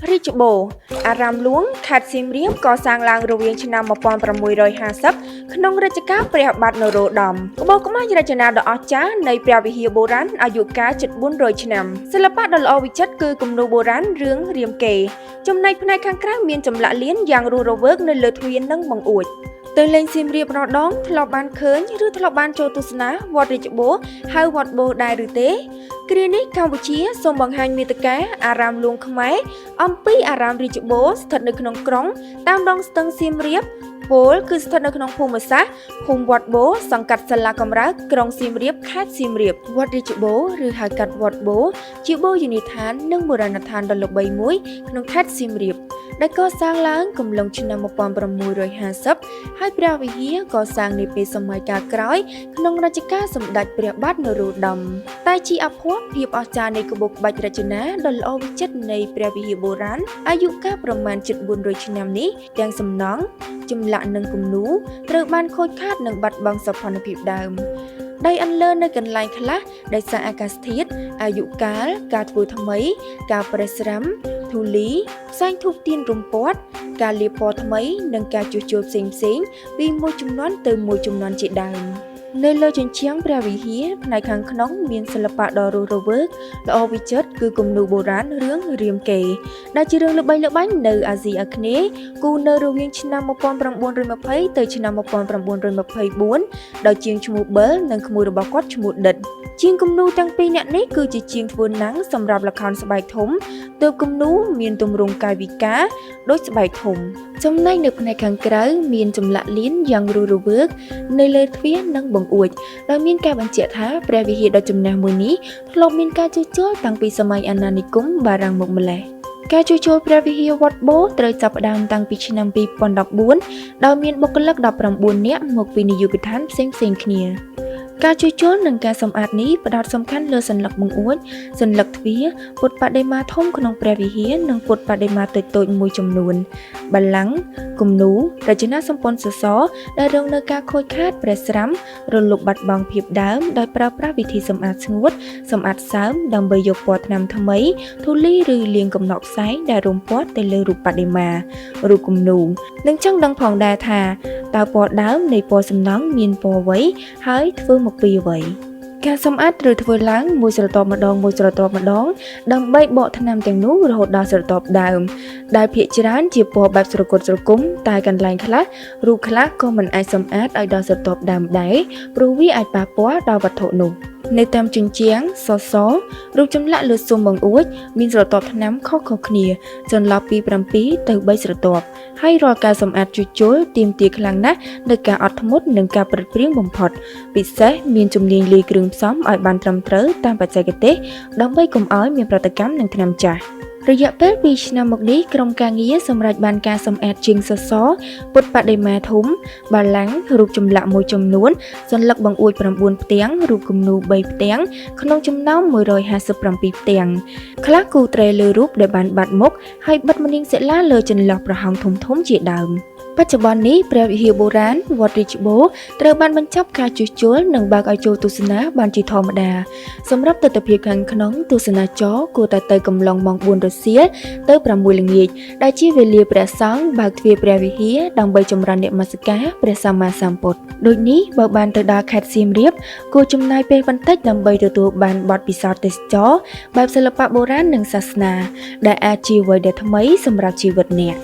រាជបូរអារាមហ្លួងខេត្តសៀមរាបកសាងឡើងរវាងឆ្នាំ1650ក្នុងរជ្ជកាលព្រះបាទនរោត្តមក្បូរក្បាច់រចនាដ៏អស្ចារ្យនៃព្រះវិហារបុរាណអាយុកាលជិត400ឆ្នាំសិល្បៈដ៏ល្អវិចិត្រគឺគំនូរបុរាណរឿងរាមកេរ្តិ៍ចំណែកផ្នែកខាងក្រៅមានចម្លាក់លៀនយ៉ាងរស់រវើកនៅលើទ្វារនិងបង្អួចទៅលេងសៀមរាបម្ដងធ្លាប់បានឃើញឬធ្លាប់បានចូលទស្សនាវត្តរាជបូរហៅវត្តបូរដែរឬទេគ្រានេះកម្ពុជាសូមបង្ហាញមាតិកាអារាមហ្លួងខ្មែរអំពីអារាមរាជបូរស្ថិតនៅក្នុងក្រុងតាមដងស្ទឹងសៀមរាបពលគឺស្ថិតនៅក្នុងភូមិសាស្ត្រភូមិវត្តបូរសង្កាត់សាលាកំរើកក្រុងសៀមរាបខេត្តសៀមរាបវត្តរាជបូរឬហៅកាត់វត្តបូរជាបូជនីយដ្ឋាននិងបុរាណដ្ឋានដ៏ល្បីមួយក្នុងខេត្តសៀមរាបដែលកសាងឡើងកំឡុងឆ្នាំ1650ហើយព្រះវិហារកសាងនាពេលសម័យកាលក្រោយក្នុងរជ្ជកាលសម្ដេចព្រះបាទនរោត្តមតែជាអភ័ព្វភាពអស្ចារ្យនៃក្បូរក្បាច់រចនាដ៏ល្អវិចិត្រនៃព្រះវិហារបុរាណអាយុកាលប្រមាណជិត400ឆ្នាំនេះទាំងសំណង់ចម្លាក់និងគំនូរត្រូវបានខូចខាតនិងបាត់បង់សោភ័ណភាពដើមដីអន្លើនៅកន្លែងខ្លះដោយសារអាកាសធាតុអាយុកាលការធ្វើថ្មីការប្រេះស្រាំធូលីផ្សែងធូបទៀនរំពាត់ការលាបពណ៌ថ្មីនិងការជួសជុលផ្សេងៗពីមួយជំនាន់ទៅមួយជំនាន់ជាដើមនៅលើជញ្ជាំងព្រះវិហារផ្នែកខាងក្នុងមានសិល្បៈដ៏រស់រវើកល្អវិចិត្រគឺគំនូរបុរាណរឿងរាមកេរ្តិ៍ដែលជារឿងល្បីល្បាញនៅអាស៊ីអាគ្នេយ៍គូនៅរវាងឆ្នាំ1920ទៅឆ្នាំ1924ដោយជាងឈ្មោះប៊ិលនិងក្មួយរបស់គាត់ឈ្មោះដិតជាងគំនូរទាំងពីរនាក់នេះគឺជាជាងធ្វើណាំងសម្រាប់ល្ខោនស្បែកធំទើបគំនូរមានទម្រង់កាយវិការដូចស្បែកធំចំណែកនៅផ្នែកខាងក្រៅមានចម្លាក់លៀនយ៉ាងរស់រវើកនៅលើទ្វារនិងបង្អួចដោយមានការបញ្ជាក់ថាព្រះវិហារដ៏ចំណាស់មួយនេះធ្លាប់មានការជួសជុលតាំងពីសម័យអាណានិគមបារាំងមកម្ល៉េះការជួសជុលព្រះវិហារវត្តបូរត្រូវចាប់ផ្ដើមតាំងពីឆ្នាំ2014ដោយមានបុគ្គលិក19នាក់មកពីនាយកដ្ឋានផ្សេងៗគ្នាការជួសជុលនិងការសម្អាតនេះផ្ដោតសំខាន់លើសន្លឹកបង្អួចសន្លឹកទ្វារពុទ្ធបដិមាធំក្នុងព្រះវិហារនិងពុទ្ធបដិមាតូចៗមួយចំនួនបល្ល័ង្កគំនូររចនាសម្ព័ន្ធសសរដែលរងនៅការខូចខាតប្រេះស្រាំរលុបបាត់បង់ភាពដើមដោយប្រើប្រាស់វិធីសម្អាតស្ងួតសម្អាតសើមដើម្បីយកពណ៌ថ្នាំថ្មីធូលីឬលាងកំណកផ្សែងដែលរុំព័ទ្ធទៅលើរូបបដិមារូបគំនូរនិងចង់ដឹងផងដែរថាតើពណ៌ដើមនៃពណ៌សំណង់មានពណ៌អ្វីហើយធ្វើមកពីអ្វីការសម្អាតត្រូវធ្វើឡើងមួយស្រទាប់ម្ដងដើម្បីបកថ្នាំទាំងនោះរហូតដល់ស្រទាប់ដើមដែលភាគច្រើនជាពណ៌បែបស្រគត់ស្រគំតែកន្លែងខ្លះរូបខ្លះក៏មិនអាចសម្អាតឲ្យដល់ស្រទាប់ដើមដែរព្រោះវាអាចប៉ះពាល់ដល់វត្ថុនោះនៅតាមជញ្ជាំងសសររូបចម្លាក់លើស៊ុមបង្អួចមានស្រទាប់ថ្នាំខុសៗគ្នាចន្លោះពី7ទៅ3ស្រទាប់ហើយរាល់ការសម្អាតជួសជុលទាមទារខ្លាំងណាស់នូវការអត់ធ្មត់និងការប្រឹងប្រែងបំផុតពិសេសមានជំនាញលាយគ្រឿងផ្សំឲ្យបានត្រឹមត្រូវតាមបច្ចេកទេសដើម្បីកុំឲ្យមានប្រតិកម្មនឹងថ្នាំចាស់រយៈពេល2ឆ្នាំមកនេះក្រុមការងារសម្រេចបានការសម្អាតជាងសសរពុទ្ធបដិមាធំបល្ល័ង្ករូបចម្លាក់មួយចំនួនសន្លឹកបង្អួច9ផ្ទាំងរូបគំនូរ3ផ្ទាំងក្នុងចំណោម157ផ្ទាំងខ្លះគូត្រេលើរូបដែលបានបាត់មុខហើយបិទមនាងសិលាលើចន្លោះប្រហោងធំៗជាដើមបច្ចុប្បន្ននេះព្រះវិហារបុរាណវត្តរាជបូរត្រូវបានបញ្ចប់ការជួសជុលនិងបើកឲ្យចូលទស្សនាបានជាធម្មតាសម្រាប់ទិដ្ឋភាពខាងក្នុងទស្សនាចរគួរតែទៅកំឡុងម៉ោង4រសៀលទៅ6ល្ងាចដែលជាវេលាព្រះសង្ឃបើកទ្វារព្រះវិហារដើម្បីចម្រើននមស្ការព្រះសម្មាសម្ពុទ្ធដូចនេះបើបានទៅដល់ខេត្តសៀមរាបគួរចំណាយពេលបន្តិចដើម្បីទទួលបានបទពិសោធន៍ទេសចរបែបសិល្បៈបុរាណនិងសាសនាដែលអាចជាអ្វីដែលថ្មីសម្រាប់ជីវិតអ្នក